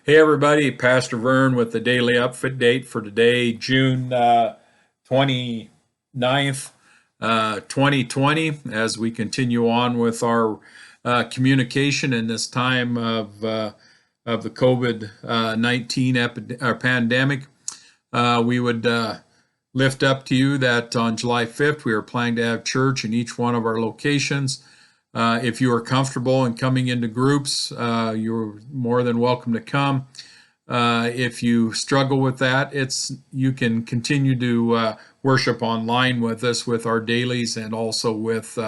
Hey everybody, Pastor Vern with the daily upfit date for today, June 29th, 2020, as we continue on with our communication in this time of the COVID-19 pandemic. We would lift up to you that on July 5th, we are planning to have church in each one of our locations. If you are comfortable in coming into groups, you're more than welcome to come. If you struggle with that, you can continue to worship online with us with our dailies and also with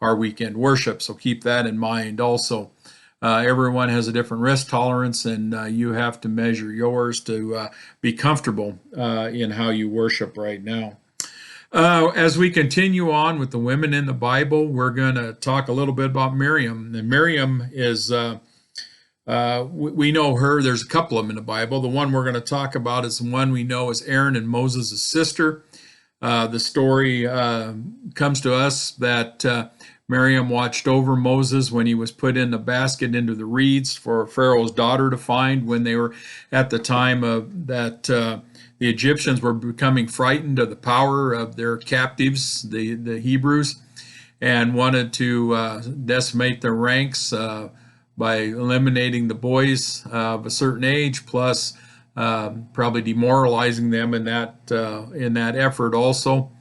our weekend worship. So keep that in mind also. Everyone has a different risk tolerance, and you have to measure yours to be comfortable in how you worship right now. As we continue on with the women in the Bible, we're going to talk a little bit about Miriam. And Miriam is, we know her, there's a couple of them in the Bible. The one we're going to talk about is the one we know as Aaron and Moses' sister. The story comes to us that Miriam watched over Moses when he was put in the basket into the reeds for Pharaoh's daughter to find when they were at the time of that. The Egyptians were becoming frightened of the power of their captives, the Hebrews, and wanted to decimate their ranks by eliminating the boys of a certain age, plus probably demoralizing them in that effort also.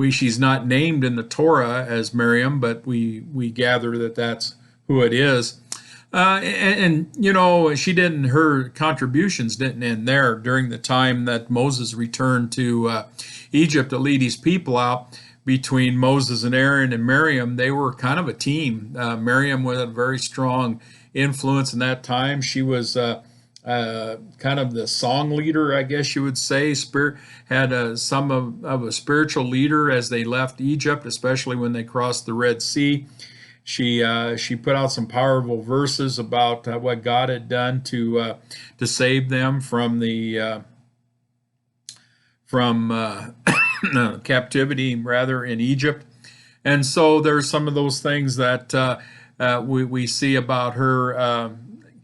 She's not named in the Torah as Miriam, but we gather that that's who it is. You know, her contributions didn't end there. During the time that Moses returned to Egypt to lead his people out, between Moses and Aaron and Miriam, they were kind of a team. Miriam was a very strong influence in that time. She was kind of the song leader, I guess you would say. Had some of a spiritual leader as they left Egypt, especially when they crossed the Red Sea. She put out some powerful verses about what God had done to save them from the captivity, rather, in Egypt. And so there's some of those things that we see about her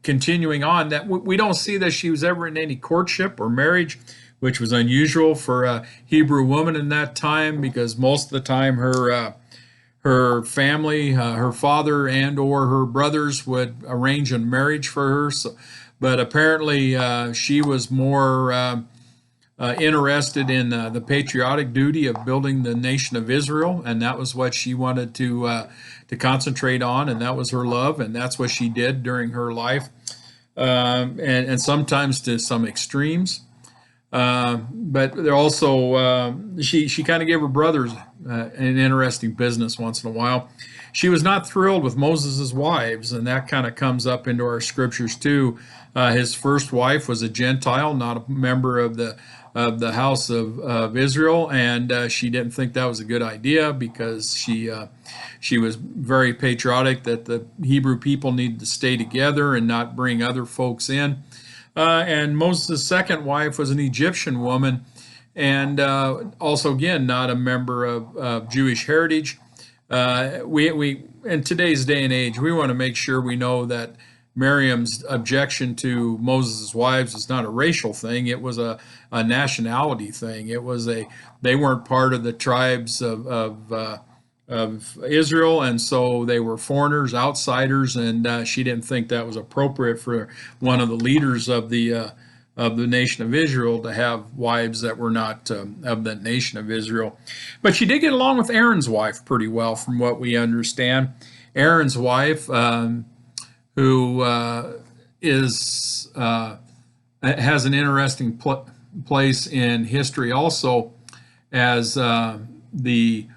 continuing on, that we don't see that she was ever in any courtship or marriage, which was unusual for a Hebrew woman in that time, because most of the time her family, her father and or her brothers would arrange a marriage for her. But apparently she was more interested in the patriotic duty of building the nation of Israel, and that was what she wanted to concentrate on, and that was her love, and that's what she did during her life, and sometimes to some extremes. But they're also she kind of gave her brothers an interesting business once in a while. She was not thrilled with Moses' wives, and that kind of comes up into our scriptures too. His first wife was a Gentile, not a member of the house of Israel, and she didn't think that was a good idea, because she was very patriotic that the Hebrew people needed to stay together and not bring other folks in. And Moses' second wife was an Egyptian woman, and also, again, not a member of Jewish heritage. We in today's day and age, we want to make sure we know that Miriam's objection to Moses' wives is not a racial thing. It was a nationality thing. They weren't part of the tribes of Israel, and so they were foreigners, outsiders, and she didn't think that was appropriate for one of the leaders of the nation of Israel to have wives that were not of the nation of Israel. But she did get along with Aaron's wife pretty well, from what we understand. Aaron's wife, who has an interesting place in history also, as the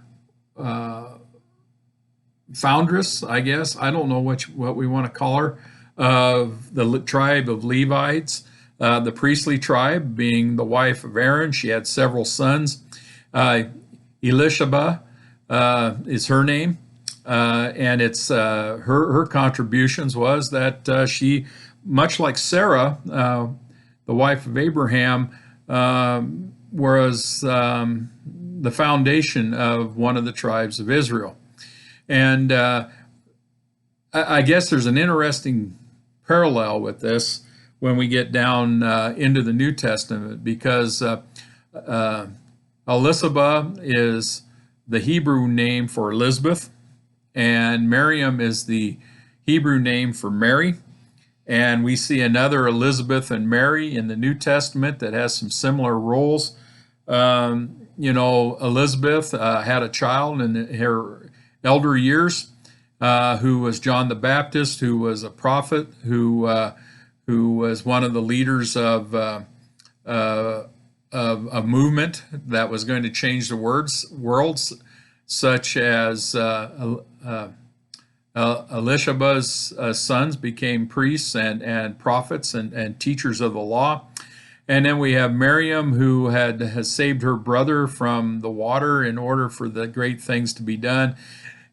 foundress, I guess, I don't know what we want to call her, of the tribe of Levites, the priestly tribe, being the wife of Aaron. She had several sons. Elisheba is her name, and it's her contributions was that she, much like Sarah, the wife of Abraham, was the foundation of one of the tribes of Israel. And I guess there's an interesting parallel with this when we get down into the New Testament, because Elisheba is the Hebrew name for Elizabeth, and Miriam is the Hebrew name for Mary. And we see another Elizabeth and Mary in the New Testament that has some similar roles. Elizabeth had a child in her elder years who was John the Baptist, who was a prophet, who was one of the leaders of a movement that was going to change the worlds, such as Elishaba's sons became priests and prophets and teachers of the law. And then we have Miriam, who has saved her brother from the water in order for the great things to be done.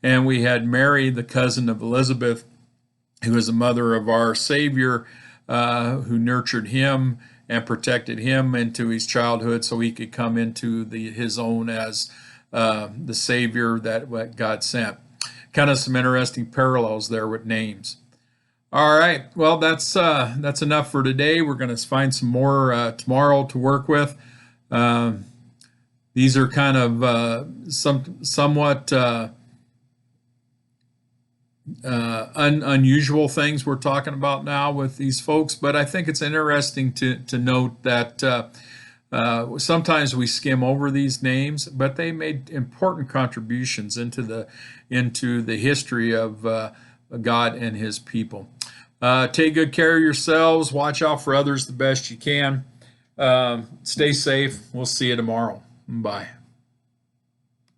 And we had Mary, the cousin of Elizabeth, who is the mother of our Savior, who nurtured him and protected him into his childhood so he could come into his own as the Savior that God sent. Kind of some interesting parallels there with names. All right, well, that's enough for today. We're going to find some more tomorrow to work with. These are kind of somewhat unusual things we're talking about now with these folks, but I think it's interesting to note that sometimes we skim over these names, but they made important contributions into the history of God and his people. Take good care of yourselves. Watch out for others the best you can. Stay safe. We'll see you tomorrow. Bye.